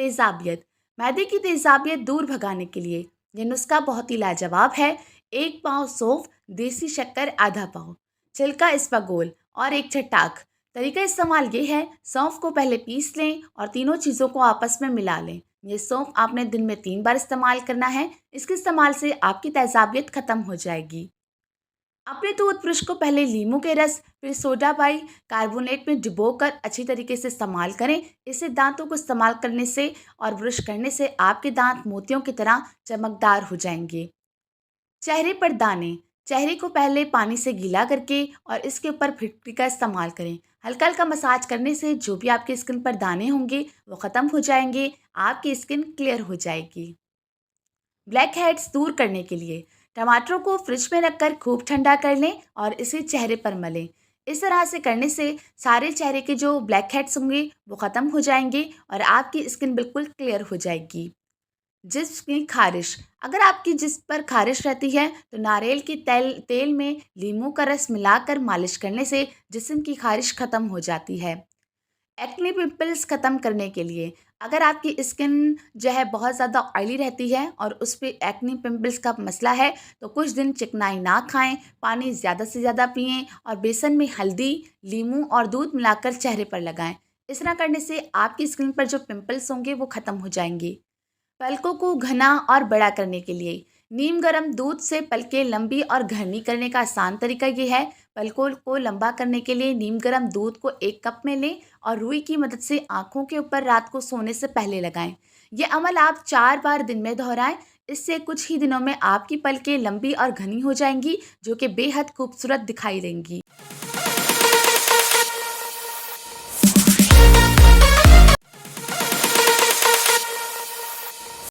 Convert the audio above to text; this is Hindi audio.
तेजाबियत। मैदे की तेजाबियत दूर भगाने के लिए ये नुस्खा बहुत ही लाजवाब है। 1 पाव सौंफ, देसी शक्कर आधा पाव, छिलका इसबगोल और एक छटाक। तरीका इस्तेमाल ये है, सौंफ को पहले पीस लें और तीनों चीज़ों को आपस में मिला लें। ये सौंफ आपने दिन में 3 बार इस्तेमाल करना है। इसके इस्तेमाल से आपकी तेजाबियत खत्म हो जाएगी। अपने टूथब्रश को पहले नींबू के रस फिर सोडा बाई कार्बोनेट में डुबोकर अच्छी तरीके से इस्तेमाल करें। इससे दांतों को इस्तेमाल करने से और ब्रश करने से आपके दांत मोतियों की तरह चमकदार हो जाएंगे। चेहरे पर दाने। चेहरे को पहले पानी से गीला करके और इसके ऊपर फिटकरी का इस्तेमाल करें। हल्का हल्का मसाज करने से जो भी आपकी स्किन पर दाने होंगे वो ख़त्म हो जाएंगे। आपकी स्किन क्लियर हो जाएगी। ब्लैक हेड्स दूर करने के लिए टमाटरों को फ्रिज में रखकर खूब ठंडा कर लें और इसे चेहरे पर मलें। इस तरह से करने से सारे चेहरे के जो ब्लैक हेड्स होंगे वो ख़त्म हो जाएंगे और आपकी स्किन बिल्कुल क्लियर हो जाएगी। जिस्म की खारिश। अगर आपकी जिस्म पर खारिश रहती है तो नारियल के तेल में नींबू का रस मिलाकर मालिश करने से जिस्म की खारिश ख़त्म हो जाती है। एक्ने पिंपल्स ख़त्म करने के लिए अगर आपकी स्किन जो है बहुत ज़्यादा ऑयली रहती है और उस पे एक्ने पिंपल्स का मसला है तो कुछ दिन चिकनाई ना खाएं, पानी ज़्यादा से ज़्यादा पिएं और बेसन में हल्दी, नींबू और दूध मिलाकर चेहरे पर लगाएं। इस तरह करने से आपकी स्किन पर जो पिंपल्स होंगे वो ख़त्म हो जाएंगे। पलकों को घना और बड़ा करने के लिए नीम गर्म दूध से पलकें लंबी और घनी करने का आसान तरीका ये है। पलकों को लंबा करने के लिए नीम गर्म दूध को 1 कप में लें और रुई की मदद से आंखों के ऊपर रात को सोने से पहले लगाएं। ये अमल आप 4 बार दिन में दोहराएं। इससे कुछ ही दिनों में आपकी पलकें लंबी और घनी हो जाएंगी जो कि बेहद खूबसूरत दिखाई देंगी।